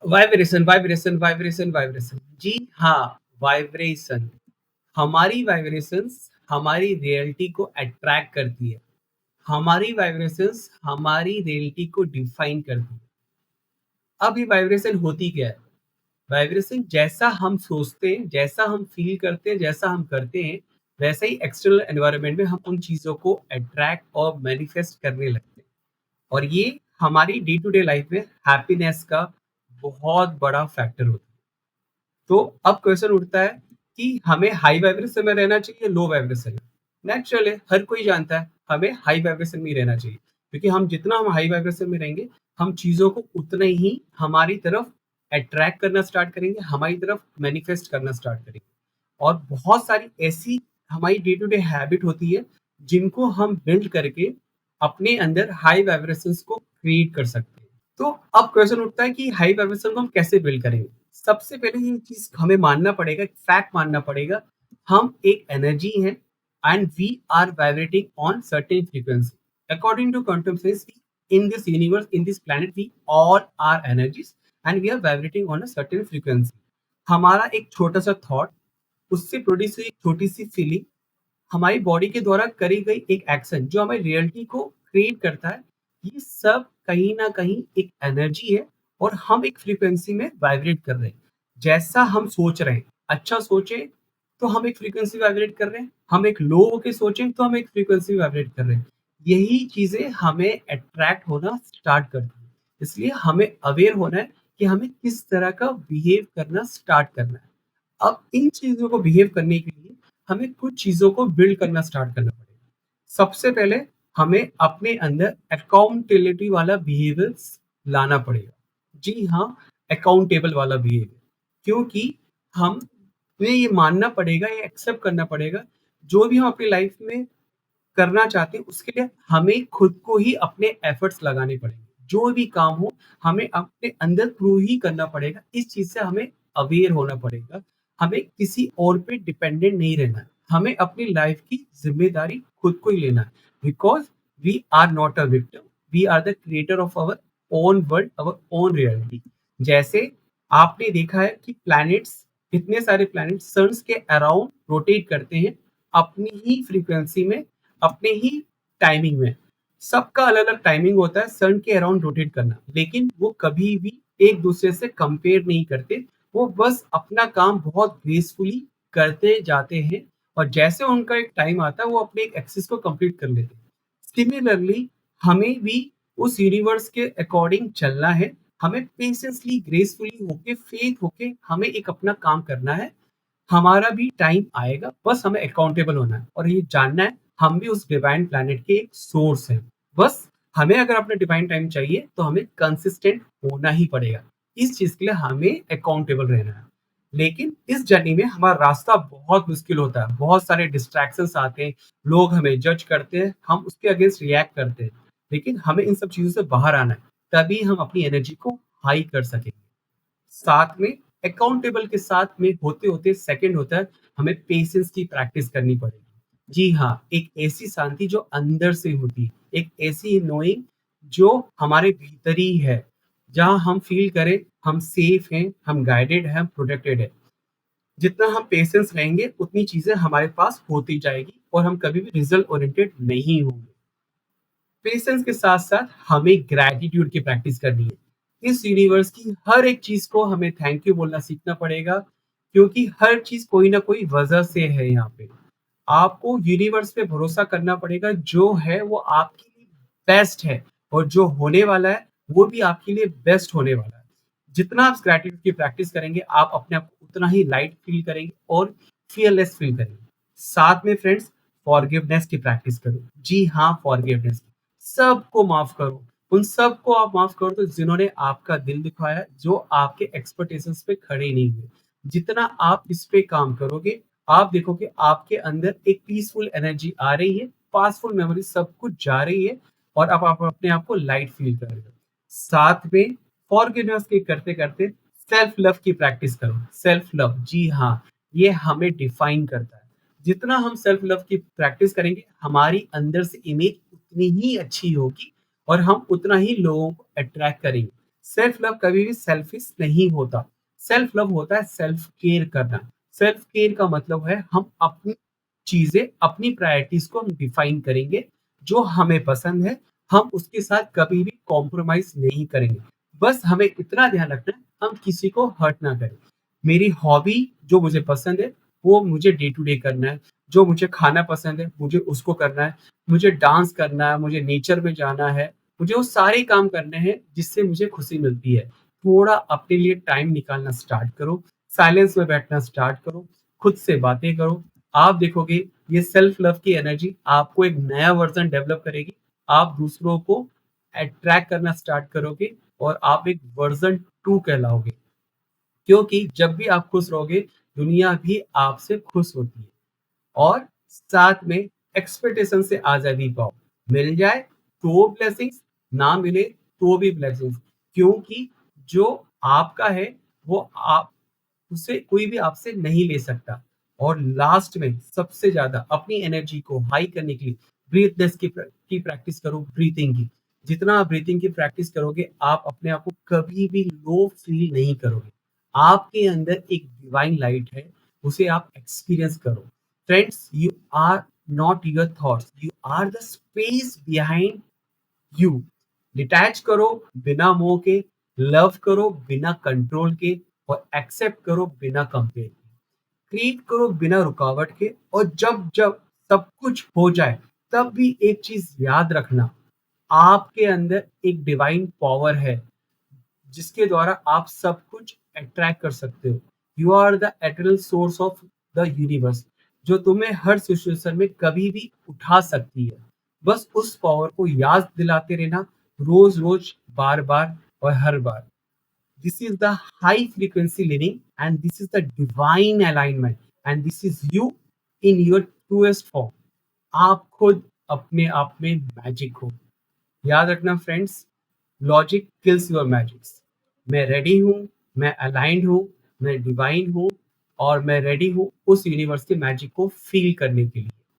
Vibration vibration vibration vibration जी हाँ। Vibration, हमारी vibrations हमारी रियलिटी को अट्रैक्ट करती है। हमारी वाइब्रेशंस हमारी रियलिटी को डिफाइन करती है। अब ये वाइब्रेशन होती क्या है? वाइब्रेशन जैसा हम सोचते हैं, जैसा हम फील करते हैं, जैसा हम करते हैं, वैसे ही एक्सटर्नल एनवायरनमेंट में हम उन चीज़ों को अट्रैक्ट और मैनिफेस्ट करने लगते हैं। और ये हमारी डे टू डे लाइफ में हैप्पीनेस का बहुत बड़ा फैक्टर होता है। तो अब क्वेश्चन उठता है कि हमें हाई वाइब्रेशन में रहना चाहिए, लो वाइब्रेशन में? नेचुरल है, हर कोई जानता है हमें हाई वाइब्रेशन में ही रहना चाहिए, क्योंकि हम हाई वाइब्रेशन में रहेंगे, हम चीज़ों को उतना ही हमारी तरफ अट्रैक्ट करना स्टार्ट करेंगे, हमारी तरफ मैनिफेस्ट करना स्टार्ट करेंगे। और बहुत सारी ऐसी हमारी डे टू डे हैबिट होती है, जिनको हम बिल्ड करके अपने अंदर हाई वाइब्रेशंस को क्रिएट कर सकते हैं। तो अब क्वेश्चन उठता है कि हाई वाइब्रेशन को हम कैसे बिल्ड करेंगे? सबसे पहले ये चीज़ हमें मानना पड़ेगा, एक फैक्ट मानना पड़ेगा, हम एक एनर्जी हैं and we are vibrating on certain frequency. According to quantum physics, in this universe, in this planet, we all are energies and we are vibrating on a certain frequency. हमारा एक छोटा-सा thought, उससे produce हुई एक छोटी-सी feeling, हमारी body के द्वारा करी गई एक एक्शन जो हमारी रियलिटी को क्रिएट करता है, ये सब कहीं न कहीं एक एनर्जी है और हम एक फ्रीक्वेंसी में वाइब्रेट कर रहे हैं। जैसा हम सोच रहे हैं, अच्छा सोचें तो हम एक फ्रीक्वेंसी वाइब्रेट कर रहे हैं, हम एक लो होके सोचें तो हम एक फ्रीक्वेंसी वाइब्रेट कर रहे हैं। यही चीज़ें हमें अट्रैक्ट होना स्टार्ट करती हैं। इसलिए हमें अवेयर होना है कि हमें किस तरह का बिहेव करना स्टार्ट करना है। अब इन चीज़ों को बिहेव करने के लिए हमें कुछ चीज़ों को बिल्ड करना स्टार्ट करना पड़ेगा। सबसे पहले हमें अपने अंदर अकाउंटेबिलिटी वाला बिहेवियर्स लाना पड़ेगा। जी हाँ, अकाउंटेबल वाला बिहेवियर। क्योंकि हमें ये मानना पड़ेगा, ये एक्सेप्ट करना पड़ेगा, जो भी हम अपनी लाइफ में करना चाहते हैं, उसके लिए हमें खुद को ही अपने एफर्ट्स लगाने पड़ेंगे। जो भी काम हो, हमें अपने अंदर प्रूव ही करना पड़ेगा। इस चीज़ से हमें अवेयर होना पड़ेगा। हमें किसी और पे डिपेंडेंट नहीं रहना है। हमें अपनी लाइफ की ज़िम्मेदारी खुद को ही लेना है। Because we are not a victim, we are the creator of our own world, our own reality. जैसे आपने देखा है कि प्लैनेट्स, कितने सारे प्लैनेट्स सन्स के अराउंड रोटेट करते हैं, अपनी ही फ्रीक्वेंसी में, अपने ही टाइमिंग में। सबका अलग-अलग टाइमिंग होता है सन के अराउंड रोटेट करना, लेकिन वो कभी भी एक-दूसरे से कंपेयर नहीं करते। वो बस अपना काम बहुत ग्रेसफुली करते जाते हैं और जैसे उनका एक टाइम आता है, वो अपने एक एक्सिस को कंप्लीट कर लेते हैं। सिमिलरली हमें भी उस यूनिवर्स के अकॉर्डिंग चलना है। हमें पेशेंसली, ग्रेसफुली होके, फेथ होके हमें एक अपना काम करना है। हमारा भी टाइम आएगा, बस हमें अकाउंटेबल होना है और ये जानना है हम भी उस डिवाइन प्लैनेट के एक सोर्स हैं। बस हमें अगर अपना डिवाइन टाइम चाहिए तो हमें कंसिस्टेंट होना ही पड़ेगा। इस चीज़ के लिए हमें अकाउंटेबल रहना है। लेकिन इस जर्नी में हमारा रास्ता बहुत मुश्किल होता है, बहुत सारे डिस्ट्रैक्शंस आते हैं, लोग हमें जज करते हैं, हम उसके अगेंस्ट रिएक्ट करते हैं। लेकिन हमें इन सब चीज़ों से बाहर आना है, तभी हम अपनी एनर्जी को हाई कर सकेंगे। साथ में अकाउंटेबल के साथ में होते-होते सेकंड होता है, हमें पेशेंस की प्रैक्टिस करनी पड़ेगी। जी हाँ, एक ऐसी शांति जो अंदर से होती है, एक ऐसी नोइंग जो हमारे भीतर ही है, जहाँ हम फ़ील करें हम सेफ हैं, हम गाइडेड हैं, हम प्रोटेक्टेड हैं। जितना हम पेशेंस रहेंगे, उतनी चीज़ें हमारे पास होती जाएगी और हम कभी भी रिज़ल्ट ओरिएंटेड नहीं होंगे। पेशेंस के साथ-साथ हमें ग्रैटिट्यूड की प्रैक्टिस करनी है। इस यूनिवर्स की हर एक चीज़ को हमें थैंक यू बोलना सीखना पड़ेगा, क्योंकि हर चीज़ कोई ना कोई वजह से है यहाँ पे। आपको यूनिवर्स पे भरोसा करना पड़ेगा, जो है वो आपके लिए बेस्ट है और जो होने वाला है, वो भी आपके लिए बेस्ट होने वाला है। जितना आप ग्रैटिट्यूड की प्रैक्टिस करेंगे, आप अपने आप को उतना ही लाइट फ़ील करेंगे और फ़ियरलेस फ़ील करेंगे। साथ में फ्रेंड्स, फॉरगिवनेस की प्रैक्टिस करो। जी हाँ, फॉरगिवनेस। सबको माफ़ करो। उन सबको आप माफ़ कर दो जिन्होंने आपका दिल दुखाया, जो आपके एक्सपेक्टेशंस पे खड़े नहीं हुए। जितना आप इस पे काम करोगे, आप देखोगे आपके अंदर एक पीसफुल एनर्जी आ रही है, पासफुल मेमोरी सब कुछ जा रही है और अब आप अपने आप को लाइट फ़ील कर रहे हो। साथ में फॉरगिवनेस के करते-करते सेल्फ लव की प्रैक्टिस करो। सेल्फ लव, जी हाँ, ये हमें डिफाइन करता है। जितना हम सेल्फ लव की प्रैक्टिस करेंगे, हमारी अंदर से इमेज उतनी ही अच्छी होगी और हम उतना ही लोगों को अट्रैक्ट करेंगे। सेल्फ लव कभी भी सेल्फिश नहीं होता। सेल्फ लव होता है सेल्फ केयर करना। सेल्फ केयर का मतलब है हम अपनी चीजें, अपनी प्रायोरिटीज को हम डिफाइन करेंगे। जो हमें पसंद है हम उसके साथ कभी भी कॉम्प्रोमाइज नहीं करेंगे। बस हमें इतना ध्यान रखना है हम किसी को हर्ट ना करें। मेरी हॉबी जो मुझे पसंद है वो मुझे डे टू डे करना है। जो मुझे खाना पसंद है मुझे उसको करना है। मुझे डांस करना है, मुझे नेचर में जाना है, मुझे वो सारे काम करने हैं जिससे मुझे खुशी मिलती है। थोड़ा अपने लिए टाइम निकालना स्टार्ट करो, साइलेंस में बैठना स्टार्ट करो, खुद से बातें करो। आप देखोगे ये सेल्फ लव की एनर्जी आपको एक नया वर्ज़न डेवलप करेगी। आप दूसरों को अट्रैक्ट करना स्टार्ट करोगे और आप एक वर्ज़न 2 कहलाओगे। क्योंकि जब भी आप खुश रहोगे, दुनिया भी आपसे खुश होती है। और साथ में एक्सपेक्टेशन से आज़ादी पाओ। मिल जाए तो ब्लेसिंग्स, ना मिले तो भी ब्लेसिंग्स। क्योंकि जो आपका है वो आप उसे कोई भी आपसे नहीं ले सकता। और लास्ट में सबसे ज़्यादा अपनी एनर्जी को हाई करने के लिए ब्रीथनेस की प्रैक्टिस करो, ब्रीथिंग की। जितना आप ब्रीथिंग की प्रैक्टिस करोगे, आप अपने आप को कभी भी लो फील नहीं करोगे। आपके अंदर एक डिवाइन लाइट है, उसे आप एक्सपीरियंस करो। Friends, you are not your thoughts, you are the space behind you. Detach करो बिना मोह के, लव करो बिना कंट्रोल के, और एक्सेप्ट करो बिना कंपेयर के। क्रिएट करो बिना रुकावट के। और जब जब सब कुछ हो जाए तब भी एक चीज याद रखना, आपके अंदर एक डिवाइन पावर है जिसके द्वारा आप सब कुछ अट्रैक्ट कर सकते हो। You are the eternal source of the universe, जो तुम्हें हर सिचुएशन में कभी भी उठा सकती है। बस उस पावर को याद दिलाते रहना, रोज रोज, बार बार और हर बार। This is the high frequency living and this is the divine alignment and this is you in your truest form. आप खुद अपने आप में मैजिक हो। याद रखना friends, logic kills your magics. मैं रेडी हूँ, मैं अलाइंड हूँ, मैं डिवाइन हूँ, और मैं रेडी हूँ उस यूनिवर्स के मैजिक को फील करने के लिए।